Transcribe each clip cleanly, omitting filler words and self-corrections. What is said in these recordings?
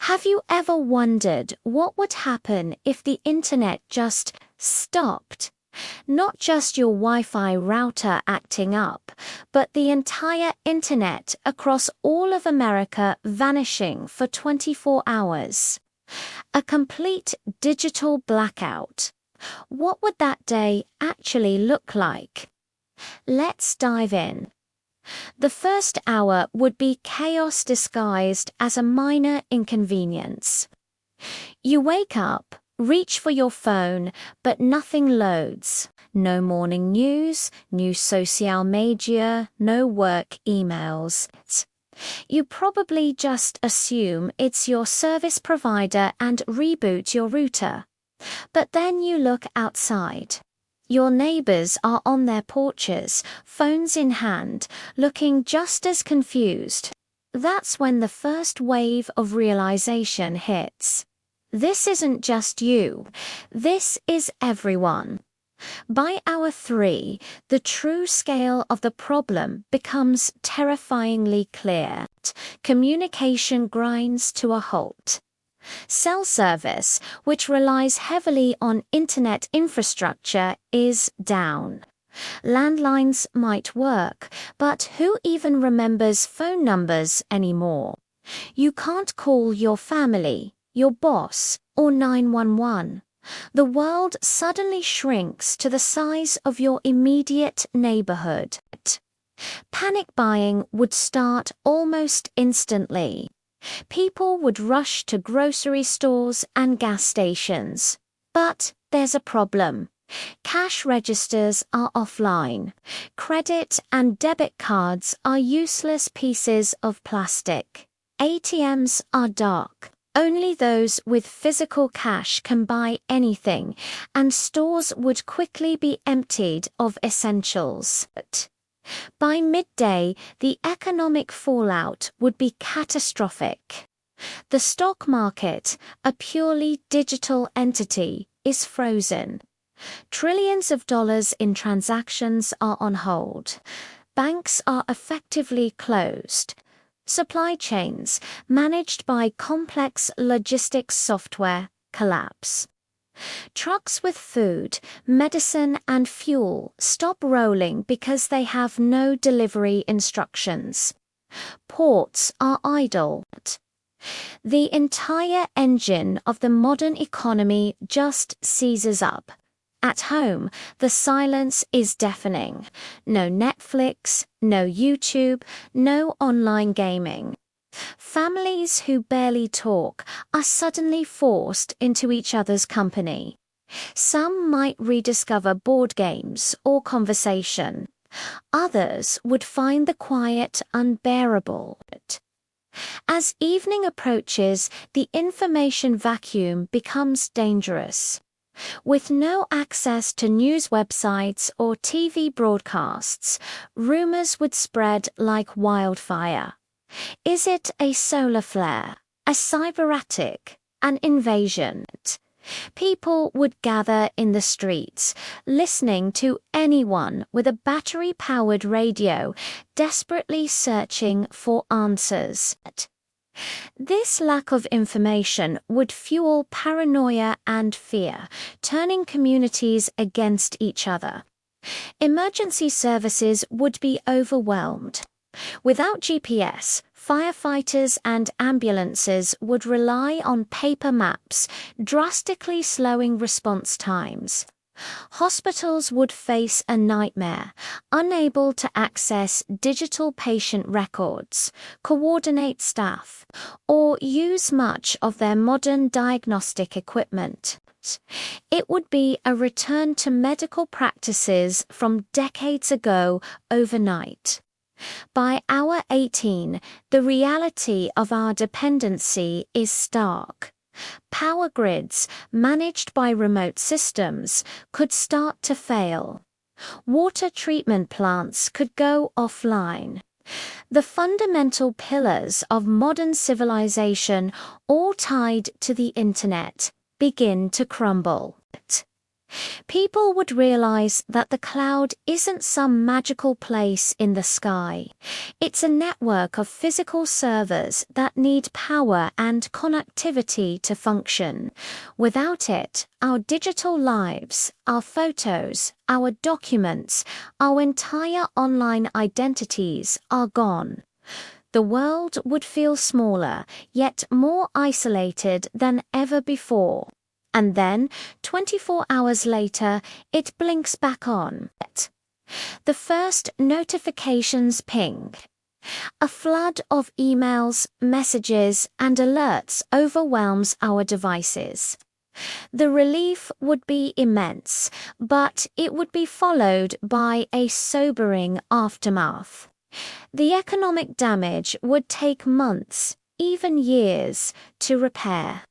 Have you ever wondered what would happen if the internet just stopped? Not just your Wi-Fi router acting up, but the entire internet across all of America vanishing for 24 hours. A complete digital blackout. What would that day actually look like? Let's dive in. The first hour would be chaos disguised as a minor inconvenience. You wake up, reach for your phone, but nothing loads. No morning news, new social media, no work emails. You probably just assume it's your service provider and reboot your router. But then you look outside. Your neighbors are on their porches, phones in hand, looking just as confused. That's when the first wave of realization hits. This isn't just you. This is everyone. By hour 3, the true scale of the problem becomes terrifyingly clear. Communication grinds to a halt. Cell service, which relies heavily on internet infrastructure, is down. Landlines might work, but who even remembers phone numbers anymore? You can't call your family, your boss, or 911. The world suddenly shrinks to the size of your immediate neighborhood. Panic buying would start almost instantly. People would rush to grocery stores and gas stations. But there's a problem. Cash registers are offline. Credit and debit cards are useless pieces of plastic. ATMs are dark. Only those with physical cash can buy anything, and stores would quickly be emptied of essentials. By midday, the economic fallout would be catastrophic. The stock market, a purely digital entity, is frozen. Trillions of dollars in transactions are on hold. Banks are effectively closed. Supply chains, managed by complex logistics software, collapse. Trucks with food, medicine, and fuel stop rolling because they have no delivery instructions. Ports are idle. The entire engine of the modern economy just seizes up. At home, the silence is deafening. No Netflix, no YouTube, no online gaming. Families who barely talk are suddenly forced into each other's company. Some might rediscover board games or conversation. Others would find the quiet unbearable. As evening approaches, the information vacuum becomes dangerous. With no access to news websites or TV broadcasts, rumors would spread like wildfire. Is it a solar flare, a cyber attack, an invasion? People would gather in the streets, listening to anyone with a battery-powered radio, desperately searching for answers. This lack of information would fuel paranoia and fear, turning communities against each other. Emergency services would be overwhelmed. Without GPS, firefighters and ambulances would rely on paper maps, drastically slowing response times. Hospitals would face a nightmare, unable to access digital patient records, coordinate staff, or use much of their modern diagnostic equipment. It would be a return to medical practices from decades ago overnight. By hour 18, the reality of our dependency is stark. Power grids, managed by remote systems, could start to fail. Water treatment plants could go offline. The fundamental pillars of modern civilization, all tied to the internet, begin to crumble. People would realize that the cloud isn't some magical place in the sky. It's a network of physical servers that need power and connectivity to function. Without it, our digital lives, our photos, our documents, our entire online identities are gone. The world would feel smaller, yet more isolated than ever before. And then, 24 hours later, it blinks back on. The first notifications ping. A flood of emails, messages, and alerts overwhelms our devices. The relief would be immense, but it would be followed by a sobering aftermath. The economic damage would take months, even years, to repair.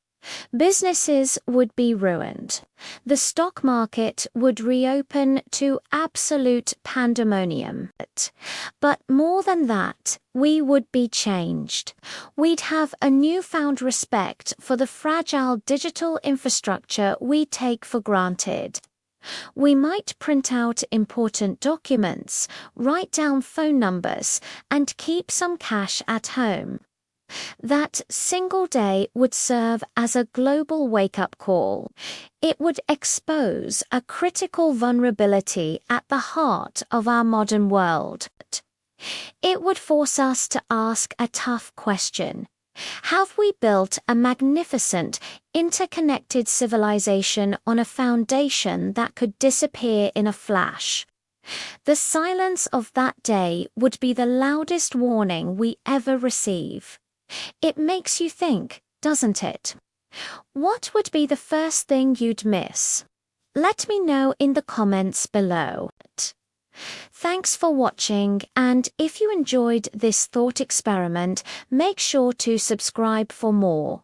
Businesses would be ruined. The stock market would reopen to absolute pandemonium. But more than that, we would be changed. We'd have a newfound respect for the fragile digital infrastructure we take for granted. We might print out important documents, write down phone numbers, and keep some cash at home. That single day would serve as a global wake-up call. It would expose a critical vulnerability at the heart of our modern world. It would force us to ask a tough question. Have we built a magnificent, interconnected civilization on a foundation that could disappear in a flash? The silence of that day would be the loudest warning we ever receive. It makes you think, doesn't it? What would be the first thing you'd miss? Let me know in the comments below. Thanks for watching, and if you enjoyed this thought experiment, make sure to subscribe for more.